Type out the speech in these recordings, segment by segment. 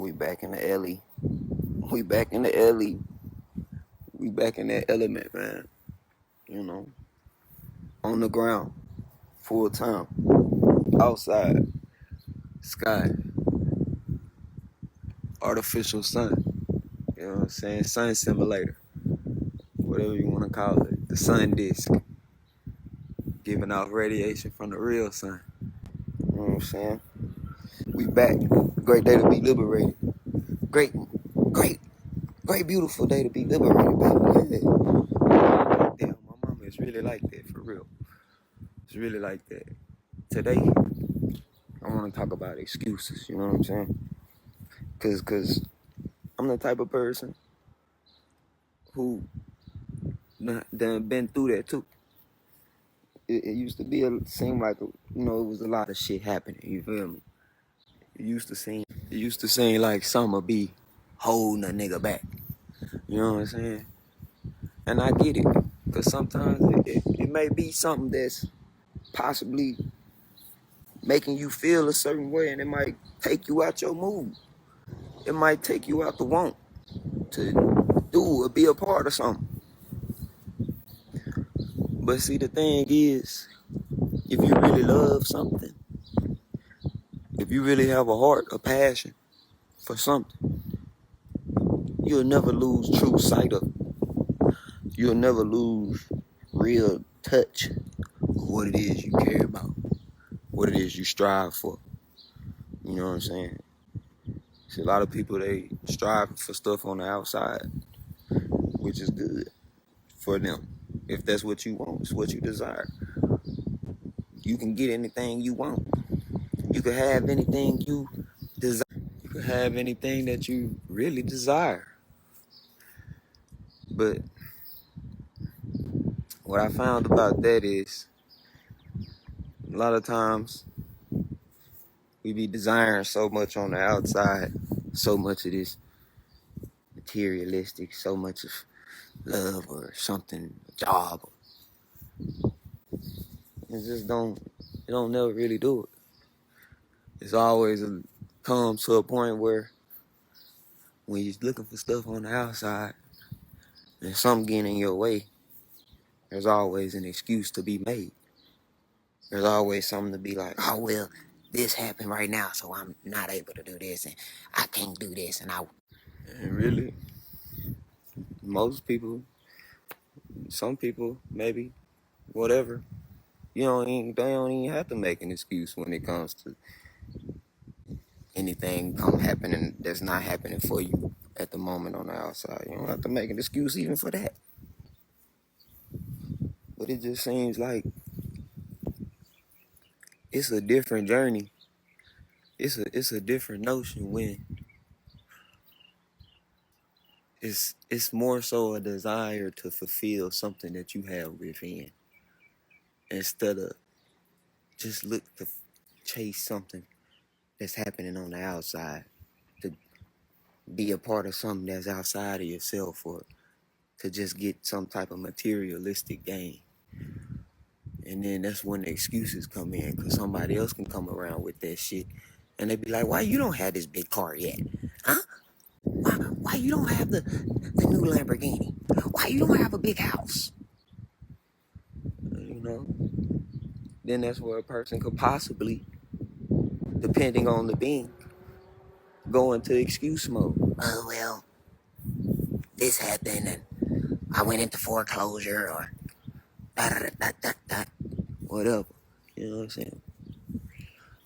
We back in the alley. We back in the alley. We back in that element, man. You know, on the ground, full time, outside, sky, artificial sun. You know what I'm saying? Sun simulator, whatever you want to call it. The sun disk, giving off radiation from the real sun. You know what I'm saying? We back. Great day to be liberated. Great, beautiful day to be liberated, baby. Yeah. Damn, my mama is really like that, for real. It's really like that. Today, I want to talk about excuses, you know what I'm saying? Cause I'm the type of person who done been through that too. It used to be, seem like, it was a lot of shit happening, you feel me? It used to seem like something would be holding a nigga back, you know what I'm saying? And I get it, because sometimes it may be something that's possibly making you feel a certain way, and it might take you out your mood. It might take you out the want to do or be a part of something. But see, the thing is, if you really love something, if you really have a heart, a passion for something, you'll never lose true sight of it. You'll never lose real touch of what it is you care about, what it is you strive for. You know what I'm saying? See, a lot of people, they strive for stuff on the outside, which is good for them. If that's what you want, it's what you desire. You can get anything you want. You can have anything you desire. You can have anything that you really desire. But what I found about that is, a lot of times we be desiring so much on the outside, so much of this materialistic, so much of love or something, a job. It don't never really do it. It's always comes to a point where when you're looking for stuff on the outside and something getting in your way, there's always an excuse to be made. There's always something to be like, oh, well, this happened right now, so I'm not able to do this, and I can't do this, and really, most people, some people, maybe, whatever, they don't even have to make an excuse when it comes to anything happening that's not happening for you at the moment on the outside. You don't have to make an excuse even for that. But it just seems like it's a different journey. It's a different notion when it's more so a desire to fulfill something that you have within, instead of just look to chase something that's happening on the outside, to be a part of something that's outside of yourself, or to just get some type of materialistic gain. And then that's when the excuses come in, because somebody else can come around with that shit and they be like, why you don't have this big car yet? Huh? Why you don't have the new Lamborghini? Why you don't have a big house? You know? Then that's where a person could possibly, depending on the being, go into excuse mode. Oh, well, this happened and I went into foreclosure, or whatever. You know what I'm saying?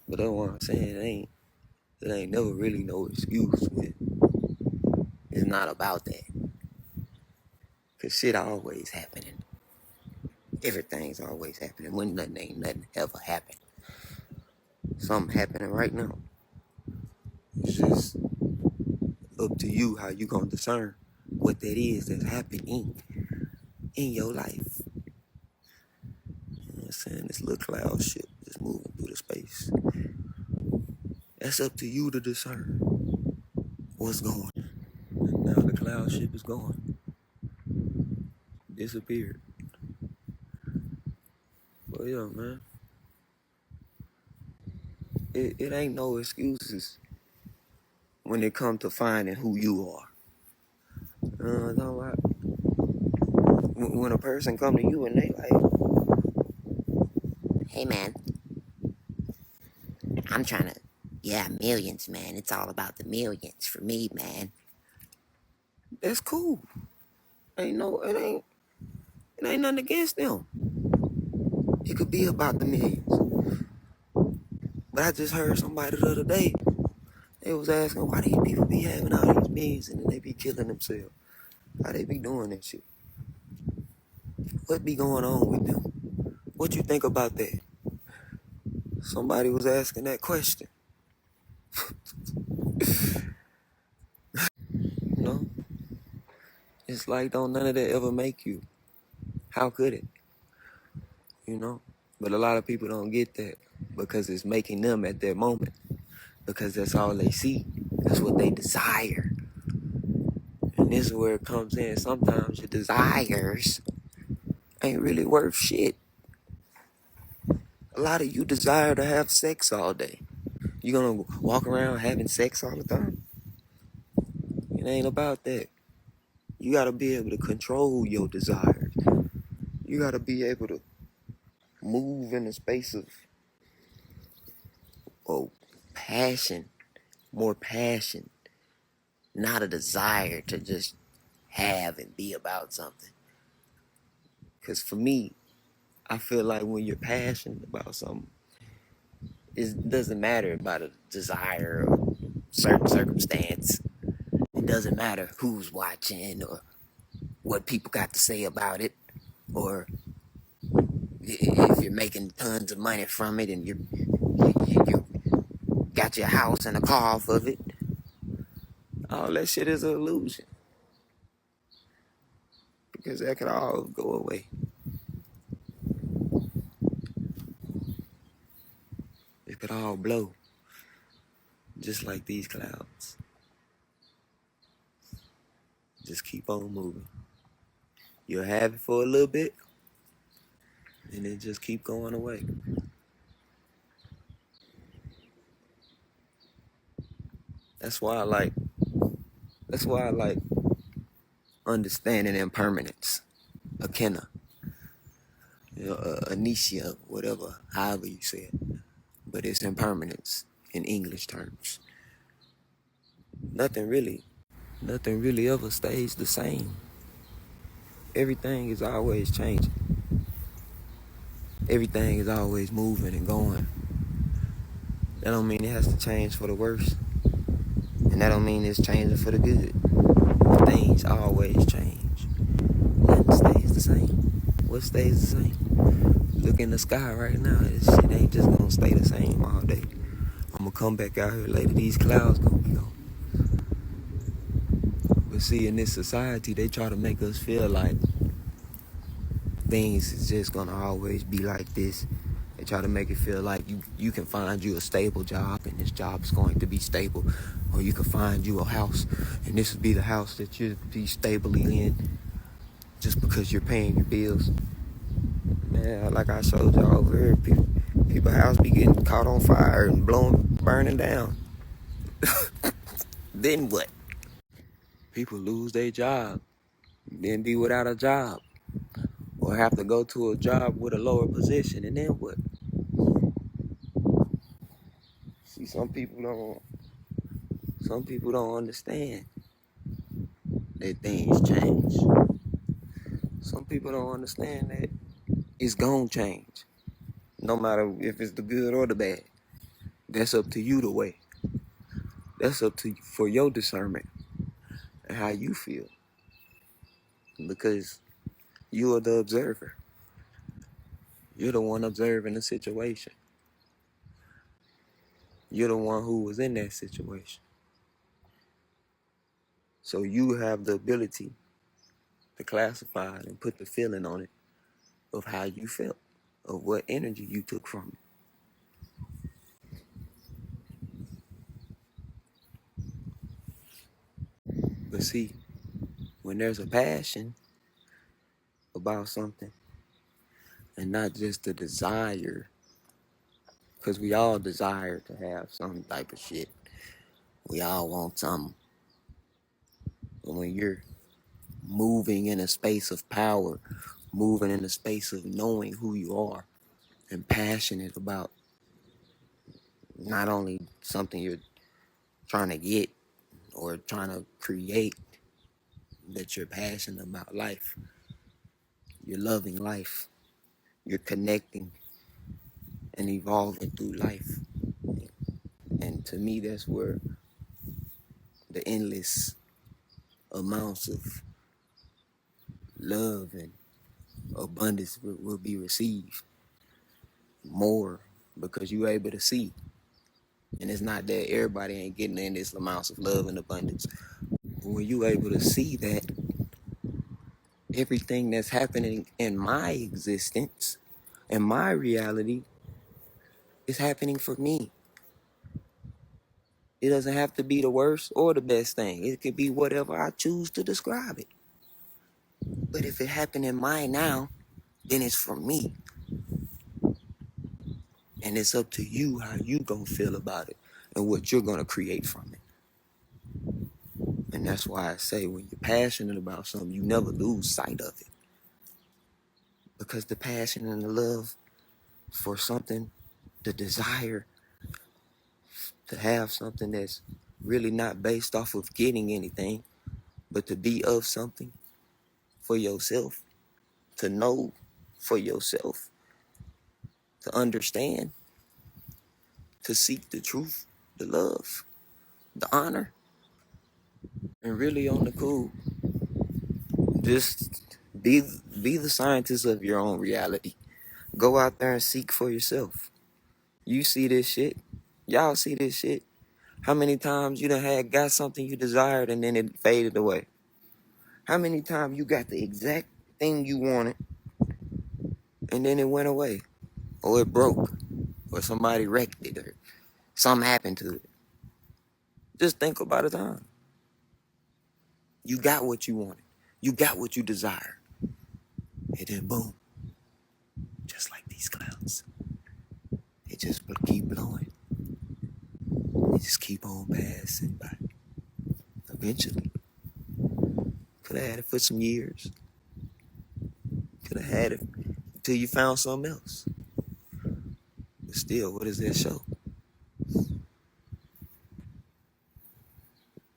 But that's what I'm saying. It ain't never really no excuse, man. It's not about that. Cause shit always happening. Everything's always happening. When ain't nothing ever happened. Something happening right now. It's just up to you how you gonna discern what that is that's happening in your life. You know what I'm saying? This little cloud shit just moving through the space. That's up to you to discern what's going on. And now the cloud ship is gone. Disappeared. But yeah, man. It ain't no excuses when it comes to finding who you are. When a person come to you and they like, Hey man, I'm trying to, yeah, millions, man. It's all about the millions for me, man. that's cool. It ain't nothing against them. It could be about the millions. But I just heard somebody the other day, they was asking why these people be having all these millions and then they be killing themselves. How they be doing that shit? What be going on with them? What you think about that? Somebody was asking that question. You know? It's like don't none of that ever make you. How could it? You know? But a lot of people don't get that because it's making them at that moment. Because that's all they see. That's what they desire. And this is where it comes in. Sometimes your desires ain't really worth shit. A lot of you desire to have sex all day. You gonna walk around having sex all the time? It ain't about that. You gotta be able to control your desires. You gotta be able to move in the space of oh, passion, more passion, not a desire to just have and be about something. Because for me, I feel like when you're passionate about something, it doesn't matter about a desire or certain circumstance. It doesn't matter who's watching or what people got to say about it, or if you're making tons of money from it and you got your house and a car off of it. All that shit is an illusion because that could all go away. It could all blow just like these clouds. Just keep on moving. You'll have it for a little bit and then just keep going away. That's why I like understanding impermanence. Akena, Anisha, whatever, however you say it. But it's impermanence in English terms. Nothing really ever stays the same. Everything is always changing. Everything is always moving and going. That don't mean it has to change for the worse. And that don't mean it's changing for the good. Things always change. Nothing stays the same. What stays the same? Look in the sky right now. This shit ain't just gonna stay the same all day. I'm gonna come back out here later. These clouds gonna be gone. But see, in this society, they try to make us feel like things is just gonna always be like this. They try to make it feel like you can find you a stable job and this job is going to be stable. Or you can find you a house and this will be the house that you'll be stably in just because you're paying your bills. Man, like I showed y'all over here, people house be getting caught on fire and burning down. Then what? People lose their job, then be without a job. Or have to go to a job with a lower position, and then what? See, some people don't understand that things change. Some people don't understand that it's gonna change. No matter if it's the good or the bad. That's up to you to weigh. That's up to you for your discernment and how you feel. Because you are the observer. You're the one observing the situation. You're the one who was in that situation. So you have the ability to classify it and put the feeling on it of how you felt, of what energy you took from it. But see, when there's a passion about something and not just a desire, because we all desire to have some type of shit. We all want something. But when you're moving in a space of power, moving in a space of knowing who you are and passionate about not only something you're trying to get or trying to create, that you're passionate about life, you're loving life, you're connecting and evolving through life. And to me, that's where the endless amounts of love and abundance will be received more, because you're able to see. And it's not that everybody ain't getting endless amounts of love and abundance. But when you able to see that everything that's happening in my existence and my reality is happening for me. It doesn't have to be the worst or the best thing. It could be whatever I choose to describe it. But if it happened in mine now, then it's for me. And it's up to you how you gonna feel about it and what you're gonna create from it. And that's why I say, when you're passionate about something, you never lose sight of it. Because the passion and the love for something, the desire to have something that's really not based off of getting anything, but to be of something for yourself, to know for yourself, to understand, to seek the truth, the love, the honor, and really on the cool. Just be the scientist of your own reality. Go out there and seek for yourself. You see this shit. Y'all see this shit. How many times you done got something you desired and then it faded away? How many times you got the exact thing you wanted and then it went away? Or it broke? Or somebody wrecked it? Or something happened to it? Just think about a time. You got what you wanted. You got what you desired. And then boom. Just like these clouds. They just keep blowing. They just keep on passing by. Eventually. Could have had it for some years. Could have had it until you found something else. But still, what does that show?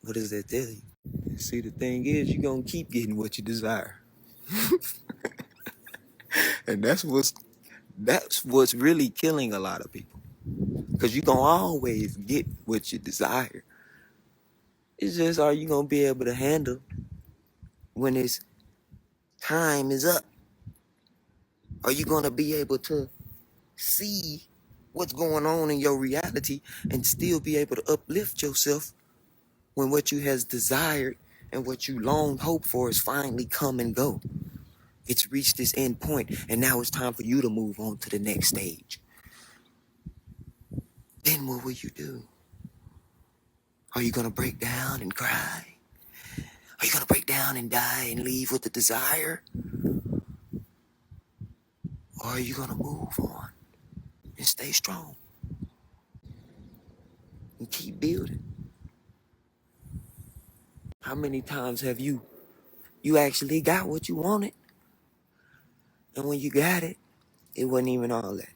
What does that tell you? See, the thing is, you're going to keep getting what you desire. And that's what's really killing a lot of people. Because you're going to always get what you desire. It's just, are you going to be able to handle when it's time is up? Are you going to be able to see what's going on in your reality and still be able to uplift yourself when what you has desired and what you long hope for is finally come and go? It's reached this end point, and now it's time for you to move on to the next stage. Then what will you do? Are you going to break down and cry? Are you going to break down and die and leave with the desire? Or are you going to move on and stay strong and keep building? How many times have you actually got what you wanted? And when you got it, it wasn't even all that.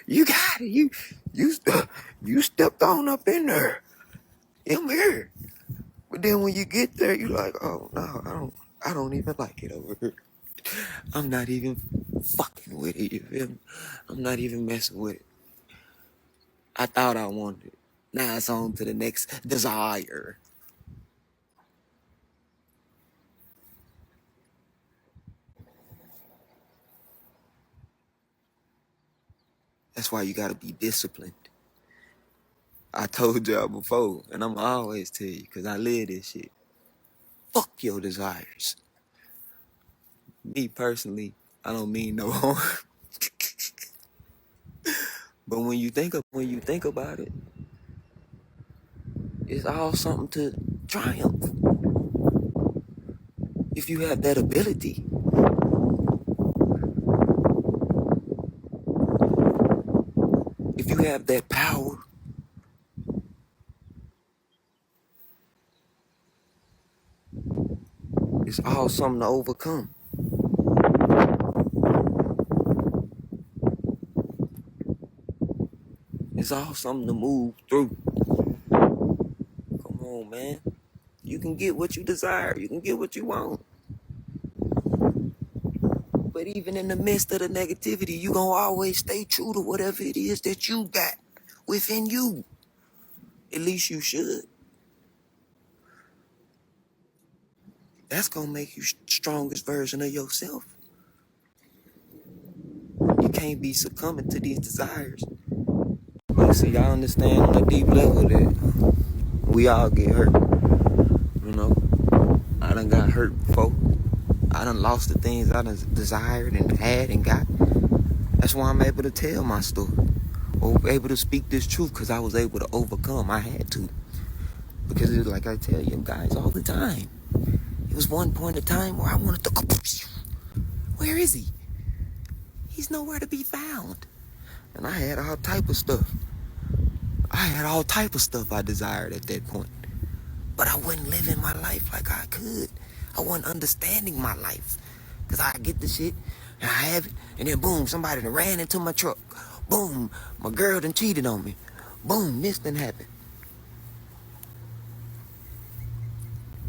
You got it. You stepped on up in there. I'm here. But then when you get there, you're like, oh no, I don't even like it over here. I'm not even fucking with it, you feel me? I'm not even messing with it. I thought I wanted it. Now it's on to the next desire. That's why you gotta be disciplined. I told y'all before, and I'm always tell you, because I live this shit. Fuck your desires. Me personally, I don't mean no harm. But when you think about it, it's all something to triumph. If you have that ability. If you have that power, it's all something to overcome. It's all something to move through. Come on, man. You can get what you desire. You can get what you want. But even in the midst of the negativity, you gonna always stay true to whatever it is that you got within you. At least you should. That's gonna make you strongest version of yourself. You can't be succumbing to these desires. But see, y'all understand on a deep level that we all get hurt. You know, I done got hurt before. I done lost the things I done desired and had and got. That's why I'm able to tell my story. Or able to speak this truth, because I was able to overcome. I had to. Because it's like I tell you guys all the time. It was one point of time where I wanted to go, where is he? He's nowhere to be found. And I had all type of stuff. I desired at that point. But I wasn't living my life like I could. I wasn't understanding my life. Because I get the shit, and I have it, and then boom, somebody done ran into my truck. Boom, my girl done cheated on me. Boom, this done happened.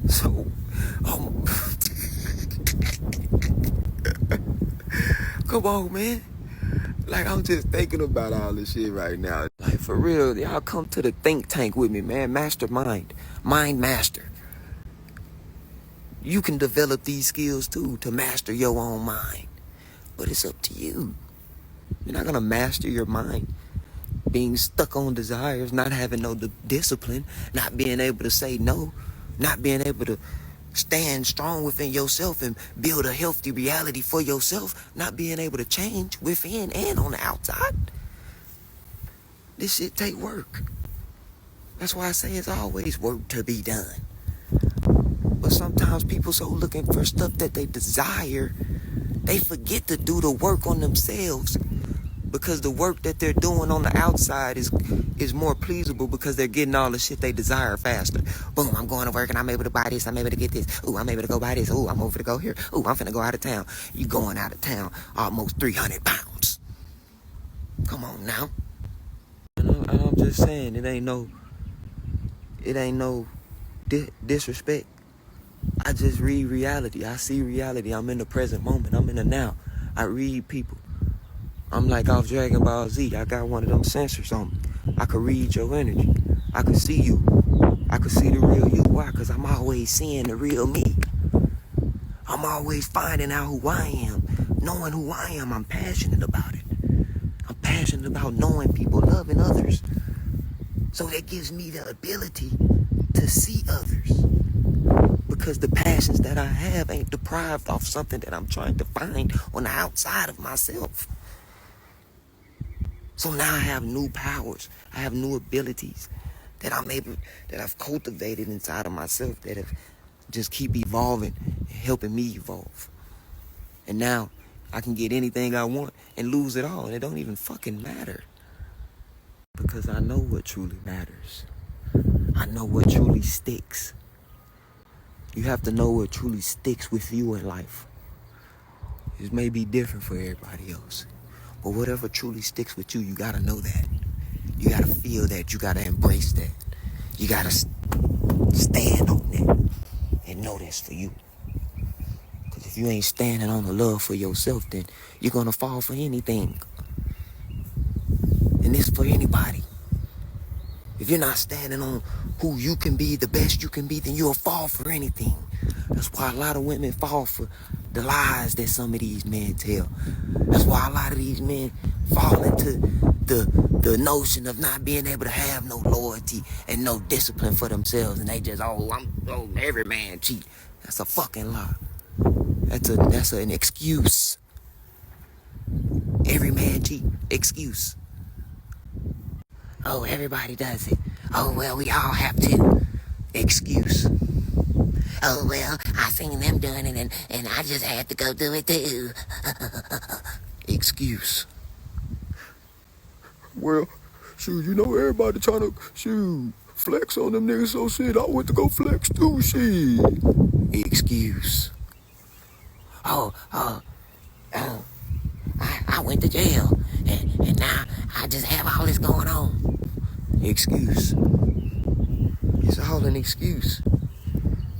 So, come on, man. Like, I'm just thinking about all this shit right now. Like, for real, y'all come to the think tank with me, man. Mastermind. Mind master. You can develop these skills, too, to master your own mind. But it's up to you. You're not going to master your mind being stuck on desires, not having no discipline, not being able to say no, not being able to stand strong within yourself and build a healthy reality for yourself, not being able to change within and on the outside. This shit take work. That's why I say it's always work to be done. But sometimes people so looking for stuff that they desire, they forget to do the work on themselves. Because the work that they're doing on the outside is more pleasurable because they're getting all the shit they desire faster. Boom, I'm going to work and I'm able to buy this, I'm able to get this. Ooh, I'm able to go buy this. Ooh, I'm over to go here. Ooh, I'm finna go out of town. You going out of town almost 300 pounds. Come on now. And I'm just saying, it ain't no disrespect. I just read reality. I see reality. I'm in the present moment. I'm in the now. I read people. I'm like off Dragon Ball Z. I got one of them sensors on me. I could read your energy. I could see you. I could see the real you. Why? Because I'm always seeing the real me. I'm always finding out who I am. Knowing who I am, I'm passionate about it. I'm passionate about knowing people, loving others. So that gives me the ability to see others. Because the passions that I have ain't deprived off something that I'm trying to find on the outside of myself. So now I have new powers. I have new abilities that I've cultivated inside of myself that have just keep evolving and helping me evolve. And now I can get anything I want and lose it all. And it don't even fucking matter. Because I know what truly matters. I know what truly sticks. You have to know what truly sticks with you in life. It may be different for everybody else. But whatever truly sticks with you, you gotta know that. You gotta feel that. You gotta embrace that. You gotta stand on that and know that's for you. Because if you ain't standing on the love for yourself, then you're gonna fall for anything. And this is for anybody. If you're not standing on who you can be, the best you can be, then you'll fall for anything. That's why a lot of women fall for the lies that some of these men tell. That's why a lot of these men fall into the notion of not being able to have no loyalty and no discipline for themselves. And they just, every man cheat. That's a fucking lie. That's an excuse. Every man cheat. Excuse. Oh, everybody does it. Oh, well, we all have to. Excuse. Oh, well, I seen them doing it and I just had to go do it too. Excuse. Well, shoot, you know everybody trying to, shoot, flex on them niggas, so shit, I went to go flex too, shit. Excuse. Oh, I went to jail, and now I just have all this going on. Excuse. It's all an excuse,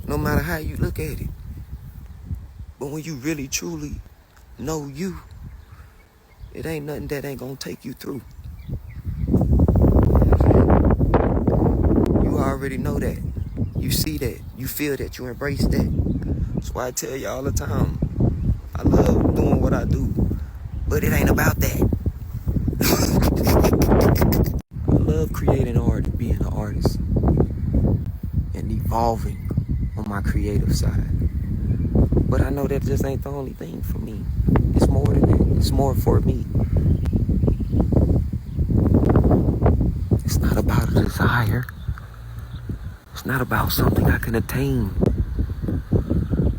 no matter how you look at it. But when you really, truly know you, it ain't nothing that ain't gonna take you through. You already know that. You see that. You feel that. You embrace that. That's why I tell you all the time, I love doing what I do, but it ain't about that. I love creating art, being an artist, and evolving on my creative side. But I know that just ain't the only thing for me. It's more than that. It's more for me. It's not about a desire. It's not about something I can attain.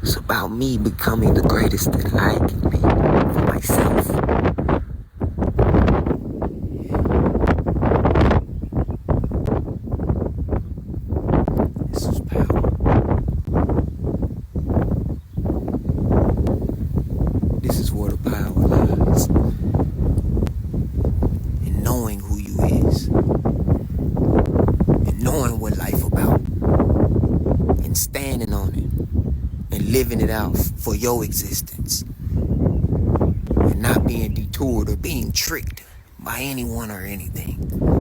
It's about me becoming the greatest that I can be for myself. This is power. This is where the power lies. In knowing who you is. And knowing what life about. And standing on it. And living it out for your existence. And not being detoured or being tricked by anyone or anything.